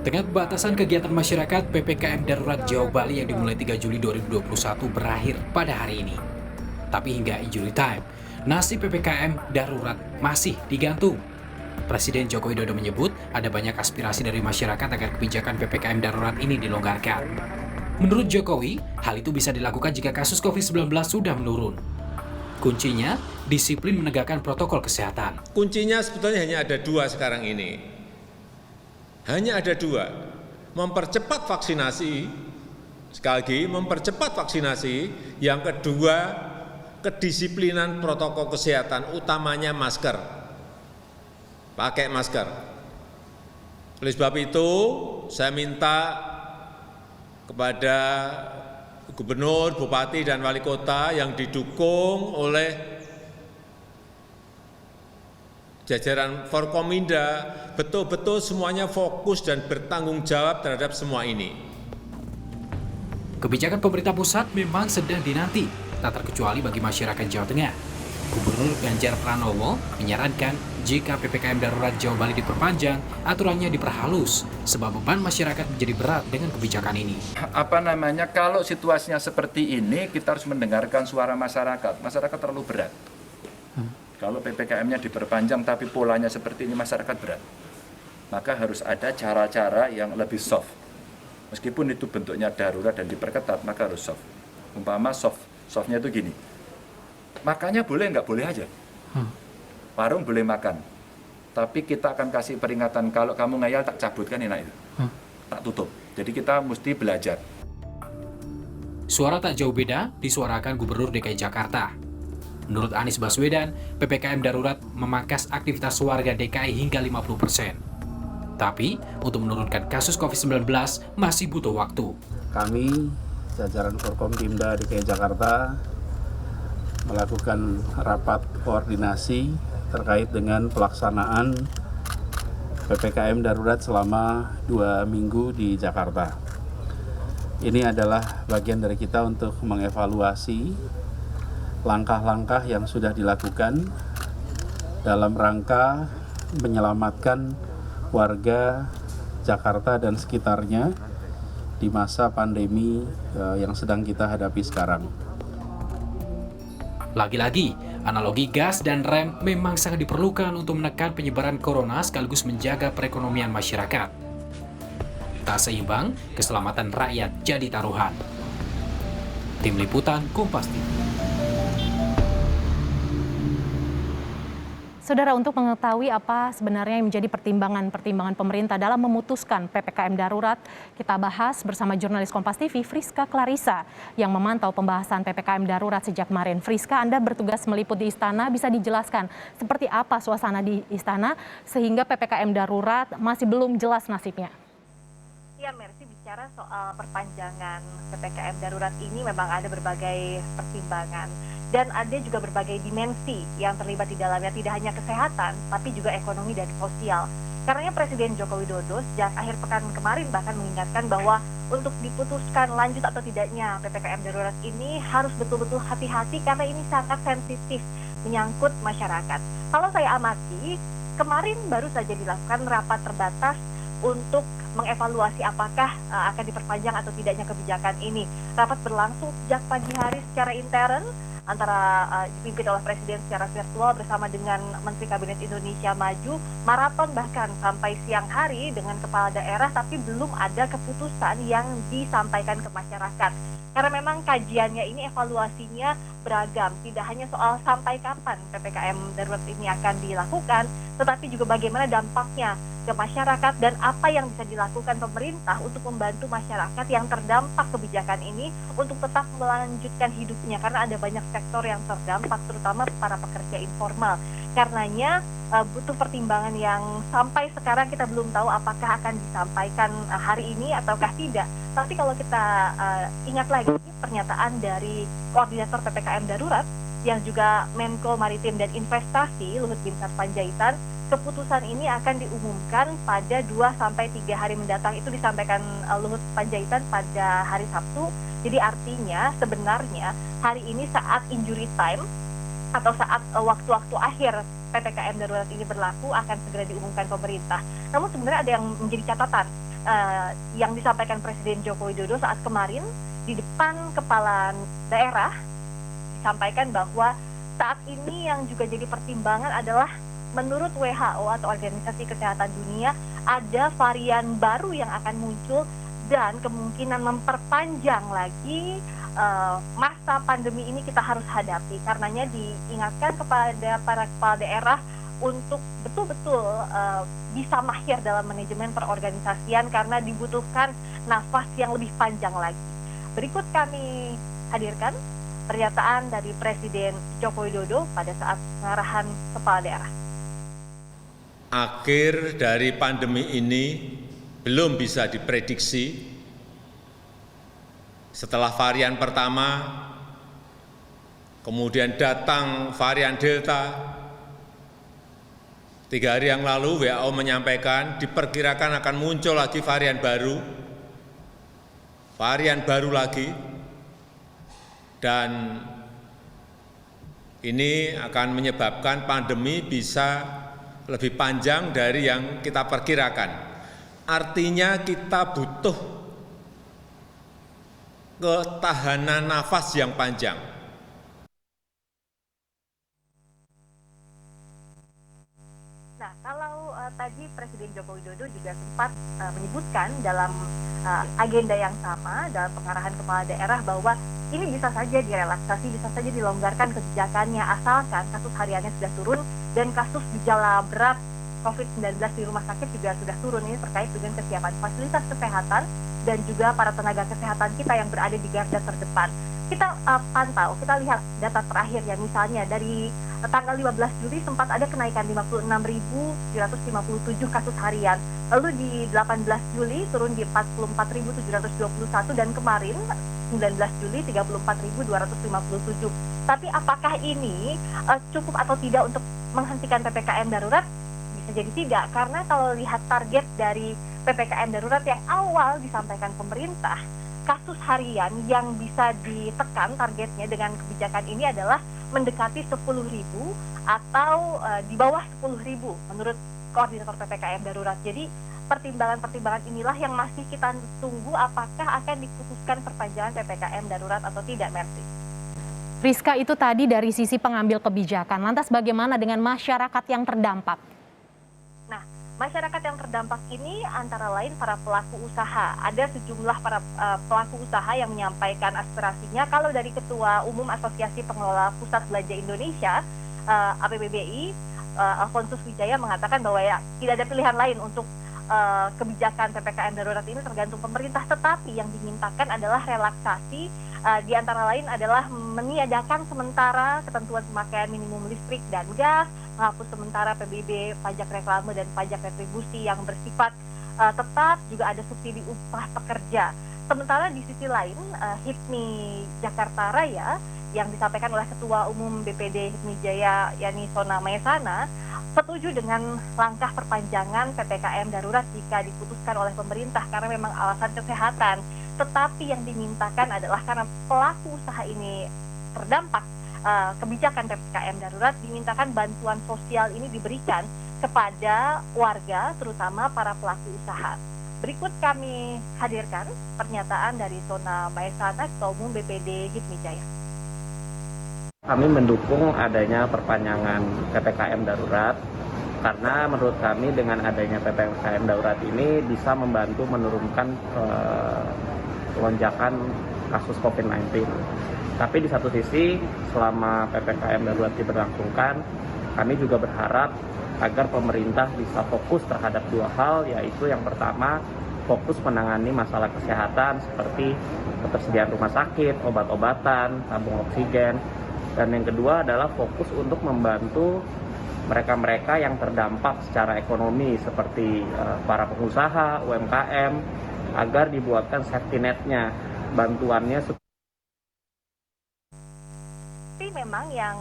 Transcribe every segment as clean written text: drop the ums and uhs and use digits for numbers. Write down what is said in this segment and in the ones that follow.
Dengan pembatasan kegiatan masyarakat, PPKM Darurat Jawa Bali yang dimulai 3 Juli 2021 berakhir pada hari ini. Tapi hingga injury time, nasib PPKM Darurat masih digantung. Presiden Joko Widodo menyebut ada banyak aspirasi dari masyarakat agar kebijakan PPKM Darurat ini dilonggarkan. Menurut Jokowi, hal itu bisa dilakukan jika kasus COVID-19 sudah menurun. Kuncinya, disiplin menegakkan protokol kesehatan. Kuncinya sebetulnya hanya ada dua sekarang ini. Hanya ada dua, mempercepat vaksinasi, sekali lagi mempercepat vaksinasi, yang kedua kedisiplinan protokol kesehatan, utamanya masker, pakai masker. Oleh sebab itu, saya minta kepada gubernur, bupati, dan wali kota yang didukung oleh jajaran Forkominda, betul-betul semuanya fokus dan bertanggung jawab terhadap semua ini. Kebijakan pemerintah pusat memang sedang dinanti, tak terkecuali bagi masyarakat Jawa Tengah. Gubernur Ganjar Pranowo menyarankan jika PPKM Darurat Jawa Bali diperpanjang, aturannya diperhalus, sebab beban masyarakat menjadi berat dengan kebijakan ini. Kalau situasinya seperti ini, kita harus mendengarkan suara masyarakat. Masyarakat terlalu berat. Kalau PPKM-nya diperpanjang tapi polanya seperti ini, masyarakat berat. Maka harus ada cara-cara yang lebih soft. Meskipun itu bentuknya darurat dan diperketat, maka harus soft. Umpama softnya itu gini. Makannya boleh, nggak boleh aja. Warung boleh makan. Tapi kita akan kasih peringatan, kalau kamu ngayal tak cabut, kan enak itu. Tak tutup. Jadi kita mesti belajar. Suara tak jauh beda disuarakan Gubernur DKI Jakarta. Menurut Anies Baswedan, PPKM Darurat memangkas aktivitas warga DKI hingga 50%. Tapi, untuk menurunkan kasus COVID-19 masih butuh waktu. Kami, jajaran Forkompimda DKI Jakarta, melakukan rapat koordinasi terkait dengan pelaksanaan PPKM Darurat selama 2 minggu di Jakarta. Ini adalah bagian dari kita untuk mengevaluasi langkah-langkah yang sudah dilakukan dalam rangka menyelamatkan warga Jakarta dan sekitarnya di masa pandemi yang sedang kita hadapi sekarang. Lagi-lagi, analogi gas dan rem memang sangat diperlukan untuk menekan penyebaran corona sekaligus menjaga perekonomian masyarakat. Tak seimbang, keselamatan rakyat jadi taruhan. Tim Liputan Kompas TV. Saudara, untuk mengetahui apa sebenarnya yang menjadi pertimbangan pemerintah dalam memutuskan PPKM darurat, kita bahas bersama jurnalis Kompas TV Friska Clarissa yang memantau pembahasan PPKM darurat sejak kemarin. Friska, Anda bertugas meliput di Istana, bisa dijelaskan seperti apa suasana di Istana sehingga PPKM darurat masih belum jelas nasibnya? Ya, Mercy, bicara soal perpanjangan PPKM darurat ini memang ada berbagai pertimbangan. Dan ada juga berbagai dimensi yang terlibat di dalamnya, tidak hanya kesehatan, tapi juga ekonomi dan sosial. Karena Presiden Joko Widodo sejak akhir pekan kemarin bahkan mengingatkan bahwa untuk diputuskan lanjut atau tidaknya PPKM darurat ini harus betul-betul hati-hati karena ini sangat sensitif menyangkut masyarakat. Kalau saya amati, kemarin baru saja dilakukan rapat terbatas untuk mengevaluasi apakah akan diperpanjang atau tidaknya kebijakan ini. Rapat berlangsung sejak pagi hari secara intern, antara dipimpin oleh Presiden secara virtual bersama dengan Menteri Kabinet Indonesia Maju, maraton bahkan sampai siang hari dengan kepala daerah, tapi belum ada keputusan yang disampaikan ke masyarakat. Karena memang kajiannya ini, evaluasinya beragam, tidak hanya soal sampai kapan PPKM darurat ini akan dilakukan, tetapi juga bagaimana dampaknya ke masyarakat dan apa yang bisa dilakukan pemerintah untuk membantu masyarakat yang terdampak kebijakan ini untuk tetap melanjutkan hidupnya, karena ada banyak sektor yang terdampak, terutama para pekerja informal. Karenanya butuh pertimbangan yang sampai sekarang kita belum tahu apakah akan disampaikan hari ini ataukah tidak. Tapi kalau kita ingat lagi pernyataan dari koordinator PPKM darurat yang juga Menko Maritim dan Investasi Luhut Binsar Panjaitan, keputusan ini akan diumumkan pada 2-3 hari mendatang. Itu disampaikan Luhut Panjaitan pada hari Sabtu. Jadi artinya sebenarnya hari ini saat injury time atau saat waktu-waktu akhir PPKM darurat ini berlaku akan segera diumumkan pemerintah. Namun sebenarnya ada yang menjadi catatan yang disampaikan Presiden Joko Widodo saat kemarin di depan kepala daerah, disampaikan bahwa saat ini yang juga jadi pertimbangan adalah menurut WHO atau Organisasi Kesehatan Dunia ada varian baru yang akan muncul dan kemungkinan memperpanjang lagi masa pandemi ini kita harus hadapi. Karenanya diingatkan kepada para kepala daerah untuk betul-betul bisa mahir dalam manajemen perorganisasian karena dibutuhkan nafas yang lebih panjang lagi. Berikut kami hadirkan pernyataan dari Presiden Joko Widodo pada saat pengarahan kepala daerah. Akhir dari pandemi ini belum bisa diprediksi. Setelah varian pertama, kemudian datang varian Delta. 3 hari yang lalu WHO menyampaikan diperkirakan akan muncul lagi varian baru lagi, dan ini akan menyebabkan pandemi bisa lebih panjang dari yang kita perkirakan. Artinya kita butuh ketahanan nafas yang panjang. Nah, kalau tadi Presiden Joko Widodo juga sempat menyebutkan dalam agenda yang sama dalam pengarahan kepala daerah bahwa ini bisa saja direlaksasi, bisa saja dilonggarkan kebijakannya asalkan kasus hariannya sudah turun dan kasus gejala berat COVID-19 di rumah sakit juga sudah turun. Ini terkait dengan kesiapan fasilitas kesehatan dan juga para tenaga kesehatan kita yang berada di garda terdepan. Kita pantau, kita lihat data terakhir ya, misalnya dari tanggal 15 Juli sempat ada kenaikan 56.757 kasus harian. Lalu di 18 Juli turun di 44.721 dan kemarin 19 Juli 34.257. Tapi apakah ini cukup atau tidak untuk menghentikan PPKM darurat? Bisa jadi tidak, karena kalau lihat target dari PPKM darurat yang awal disampaikan pemerintah, kasus harian yang bisa ditekan targetnya dengan kebijakan ini adalah mendekati 10.000 atau di bawah 10.000 menurut koordinator PPKM darurat. Jadi pertimbangan-pertimbangan inilah yang masih kita tunggu apakah akan diputuskan perpanjangan PPKM darurat atau tidak, Mercy. Rizka, itu tadi dari sisi pengambil kebijakan. Lantas bagaimana dengan masyarakat yang terdampak? Nah, masyarakat yang terdampak ini antara lain para pelaku usaha. Ada sejumlah para pelaku usaha yang menyampaikan aspirasinya. Kalau dari Ketua Umum Asosiasi Pengelola Pusat Belanja Indonesia, APBBI, Alfonsus Wijaya mengatakan bahwa ya tidak ada pilihan lain untuk kebijakan PPKM darurat ini tergantung pemerintah, tetapi yang dimintakan adalah relaksasi, di antara lain adalah meniadakan sementara ketentuan pemakaian minimum listrik dan gas, menghapus sementara PBB, pajak reklame dan pajak retribusi yang bersifat tetap, juga ada subsidi upah pekerja. Sementara di sisi lain, HIPMI Jakarta Raya yang disampaikan oleh Ketua Umum BPD HIPMI Jaya Yani Sona Maesana setuju dengan langkah perpanjangan PPKM darurat jika diputuskan oleh pemerintah karena memang alasan kesehatan. Tetapi yang dimintakan adalah karena pelaku usaha ini terdampak kebijakan PPKM darurat, dimintakan bantuan sosial ini diberikan kepada warga, terutama para pelaku usaha. Berikut kami hadirkan pernyataan dari Sona Maesana, Ketua Umum BPD HIPMI Jaya. Kami mendukung adanya perpanjangan PPKM darurat karena menurut kami dengan adanya PPKM darurat ini bisa membantu menurunkan lonjakan kasus COVID-19. Tapi di satu sisi selama PPKM darurat diberlangsungkan, kami juga berharap agar pemerintah bisa fokus terhadap 2 hal, yaitu yang pertama fokus menangani masalah kesehatan seperti ketersediaan rumah sakit, obat-obatan, tabung oksigen. Dan yang kedua adalah fokus untuk membantu mereka-mereka yang terdampak secara ekonomi seperti para pengusaha, UMKM, agar dibuatkan safety net-nya, bantuannya. Tapi memang yang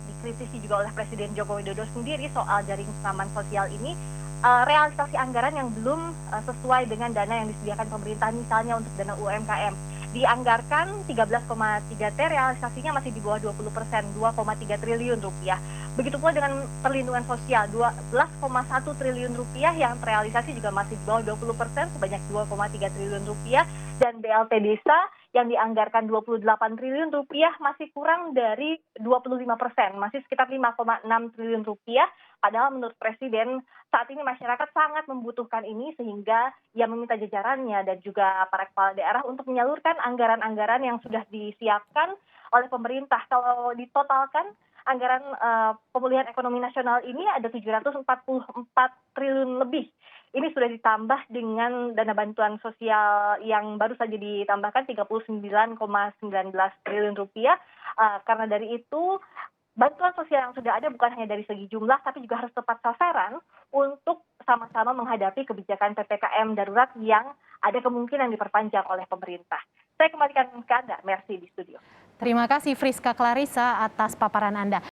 dikritisi juga oleh Presiden Joko Widodo sendiri soal jaring pengaman sosial ini, realisasi anggaran yang belum sesuai dengan dana yang disediakan pemerintah, misalnya untuk dana UMKM. Dianggarkan 13,3 T, realisasinya masih di bawah 20%, 2,3 triliun rupiah. Begitu pula dengan perlindungan sosial, 12,1 triliun rupiah yang terrealisasi juga masih di bawah 20%, sebanyak 2,3 triliun rupiah, dan BLT desa yang dianggarkan 28 triliun rupiah masih kurang dari 25%, masih sekitar 5,6 triliun rupiah. Padahal menurut Presiden saat ini masyarakat sangat membutuhkan ini sehingga ia meminta jajarannya dan juga para kepala daerah untuk menyalurkan anggaran-anggaran yang sudah disiapkan oleh pemerintah. Kalau ditotalkan anggaran pemulihan ekonomi nasional ini ada 744 triliun lebih. Ini sudah ditambah dengan dana bantuan sosial yang baru saja ditambahkan 39,19 triliun rupiah. Karena dari itu bantuan sosial yang sudah ada bukan hanya dari segi jumlah tapi juga harus tepat sasaran untuk sama-sama menghadapi kebijakan PPKM darurat yang ada kemungkinan diperpanjang oleh pemerintah. Saya kembalikan ke Anda, Mercy di studio. Terima kasih Friska Clarissa atas paparan Anda.